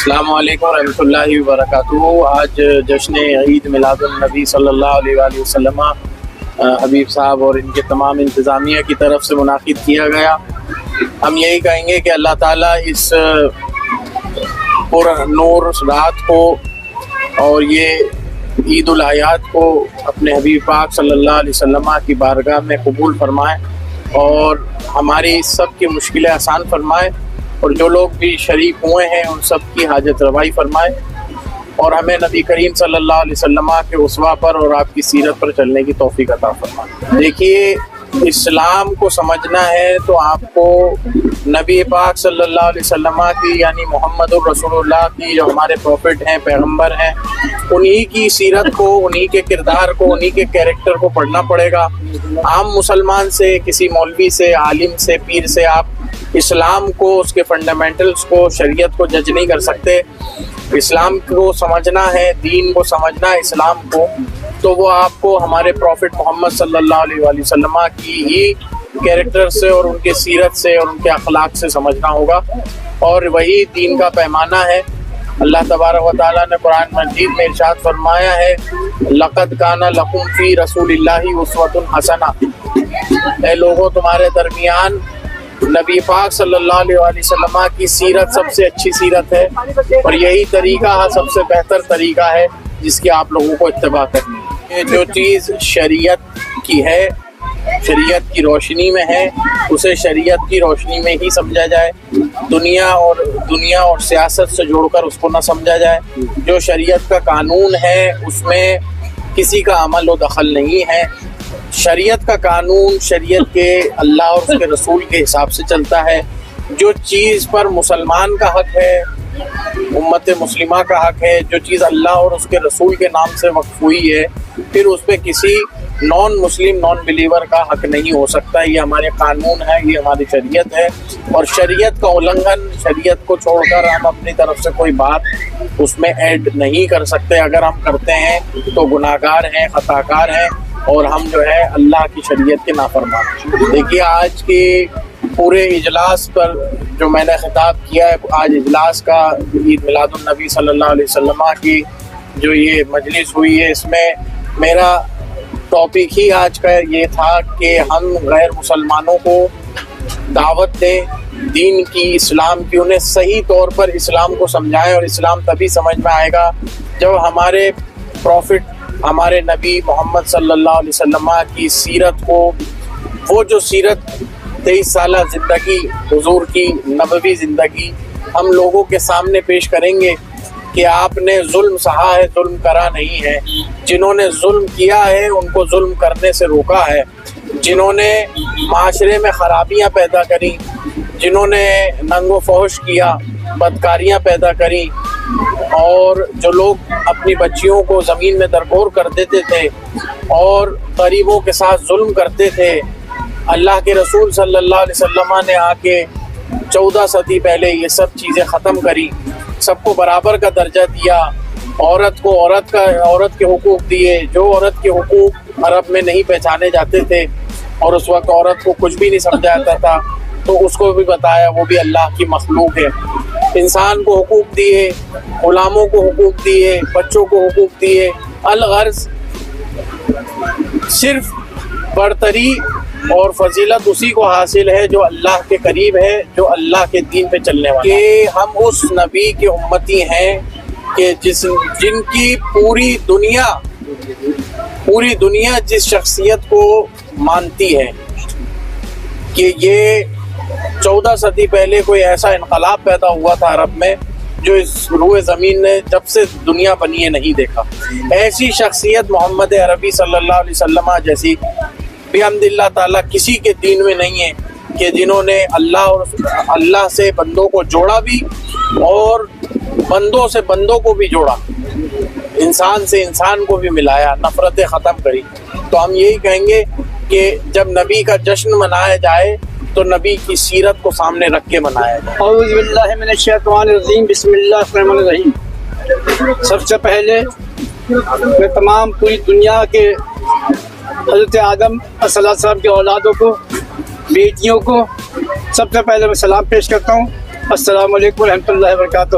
السلام علیکم ورحمۃ اللہ وبرکاتہ۔ آج جشن عید میلاد النبی صلی اللہ علیہ وآلہ وسلم حبیب صاحب اور ان کے تمام انتظامیہ کی طرف سے منعقد کیا گیا۔ ہم یہی کہیں گے کہ اللہ تعالیٰ اس پر نور رات کو اور یہ عید الاضحیٰ کو اپنے حبیب پاک صلی اللہ علیہ وسلم کی بارگاہ میں قبول فرمائے اور ہماری سب کی مشکلیں آسان فرمائے، اور جو لوگ بھی شریک ہوئے ہیں ان سب کی حاجت روائی فرمائے، اور ہمیں نبی کریم صلی اللہ علیہ وسلم کے اسوہ پر اور آپ کی سیرت پر چلنے کی توفیق عطا فرمائے۔ دیکھیے، اسلام کو سمجھنا ہے تو آپ کو نبی پاک صلی اللہ علیہ وسلم کی یعنی محمد الرسول اللہ کی، جو ہمارے پروفٹ ہیں، پیغمبر ہیں، انہی کی سیرت کو، انہی کے کردار کو، انہی کے کیریکٹر کو پڑھنا پڑے گا۔ عام مسلمان سے، کسی مولوی سے، عالم سے، پیر سے آپ اسلام کو، اس کے فنڈامنٹلز کو، شریعت کو جج نہیں کر سکتے۔ اسلام کو سمجھنا ہے، دین کو سمجھنا ہے اسلام کو، تو وہ آپ کو ہمارے پروفٹ محمد صلی اللہ علیہ وآلہ وسلم کی ہی کیریکٹر سے اور ان کے سیرت سے اور ان کے اخلاق سے سمجھنا ہوگا، اور وہی دین کا پیمانہ ہے۔ اللہ تبارک و تعالیٰ نے قرآن مجید میں ارشاد فرمایا ہے، لَقَدْ كَانَ لَكُمْ فِي رَسُولِ اللَّهِ أُسْوَةٌ حَسَنَةٌ، اے لوگوں تمہارے درمیان نبی پاک صلی اللہ علیہ وآلہ وسلم کی سیرت سب سے اچھی سیرت ہے، اور یہی طریقہ سب سے بہتر طریقہ ہے جس کی آپ لوگوں کو اتباع کرنی ہے۔ جو چیز شریعت کی ہے، شریعت کی روشنی میں ہے، اسے شریعت کی روشنی میں ہی سمجھا جائے، دنیا اور سیاست سے جوڑ کر اس کو نہ سمجھا جائے۔ جو شریعت کا قانون ہے اس میں کسی کا عمل و دخل نہیں ہے۔ شریعت کا قانون شریعت کے اللہ اور اس کے رسول کے حساب سے چلتا ہے۔ جو چیز پر مسلمان کا حق ہے، امت مسلمہ کا حق ہے، جو چیز اللہ اور اس کے رسول کے نام سے وقف ہوئی ہے، پھر اس پہ کسی نان مسلم، نان بلیور کا حق نہیں ہو سکتا۔ یہ ہمارے قانون ہے، یہ ہماری شریعت ہے، اور شریعت کا النگھن، شریعت کو چھوڑ کر ہم اپنی طرف سے کوئی بات اس میں ایڈ نہیں کر سکتے۔ اگر ہم کرتے ہیں تو گناہگار ہیں، خطا کار ہیں، اور ہم جو ہے اللہ کی شریعت کے نافرمان ہیں۔ دیکھیے، آج کے پورے اجلاس پر جو میں نے خطاب کیا ہے، آج اجلاس کا عید میلاد النبی صلی اللہ علیہ وسلم کی جو یہ مجلس ہوئی ہے، اس میں میرا ٹاپک ہی آج کا یہ تھا کہ ہم غیر مسلمانوں کو دعوت دیں دین کی، اسلام کی، انہیں صحیح طور پر اسلام کو سمجھائیں، اور اسلام تبھی سمجھ میں آئے گا جب ہمارے پروفٹ، ہمارے نبی محمد صلی اللہ علیہ وسلم کی سیرت کو، وہ جو سیرت 23 سالہ زندگی حضور کی نبوی زندگی ہم لوگوں کے سامنے پیش کریں گے کہ آپ نے ظلم سہا ہے، ظلم کرا نہیں ہے۔ جنہوں نے ظلم کیا ہے ان کو ظلم کرنے سے روکا ہے، جنہوں نے معاشرے میں خرابیاں پیدا کری، جنہوں نے ننگ و فحش کیا، بدکاریاں پیدا کری، اور جو لوگ اپنی بچیوں کو زمین میں درگور کر دیتے تھے اور غریبوں کے ساتھ ظلم کرتے تھے، اللہ کے رسول صلی اللہ علیہ وسلم نے آ کے 14 صدی پہلے یہ سب چیزیں ختم کری، سب کو برابر کا درجہ دیا، عورت کو عورت کے حقوق دیے، جو عورت کے حقوق عرب میں نہیں پہچانے جاتے تھے اور اس وقت عورت کو کچھ بھی نہیں سمجھا جاتا تھا، تو اس کو بھی بتایا وہ بھی اللہ کی مخلوق ہے۔ انسان کو حقوق دیے، غلاموں کو حقوق دیے، بچوں کو حقوق دیے، الغرض صرف برتری اور فضیلت اسی کو حاصل ہے جو اللہ کے قریب ہے، جو اللہ کے دین پہ چلنے والا ہے۔ کہ ہم اس نبی کے امتی ہیں کہ جن کی پوری دنیا جس شخصیت کو مانتی ہے کہ یہ 14 صدی پہلے کوئی ایسا انقلاب پیدا ہوا تھا عرب میں جو اس روئے زمین نے جب سے دنیا بنی ہے نہیں دیکھا۔ ایسی شخصیت محمد عربی صلی اللہ علیہ وسلم جیسی بحمد اللہ تعالیٰ کسی کے دین میں نہیں ہے کہ جنہوں نے اللہ سے بندوں کو جوڑا بھی اور بندوں سے بندوں کو بھی جوڑا، انسان سے انسان کو بھی ملایا، نفرتیں ختم کری۔ تو ہم یہی کہیں گے کہ جب نبی کا جشن منایا جائے تو نبی کی سیرت کو سامنے رکھ کے منایا جائے۔ اعوذ باللہ من الشیطان الرجیم، بسم اللہ الرحمن الرحیم۔ سب سے پہلے میں تمام پوری دنیا کے حضرت آدم علیہ السلام کے اولادوں کو، بیٹیوں کو سب سے پہلے میں سلام پیش کرتا ہوں۔ السلام علیکم ورحمۃ اللہ وبرکاتہ۔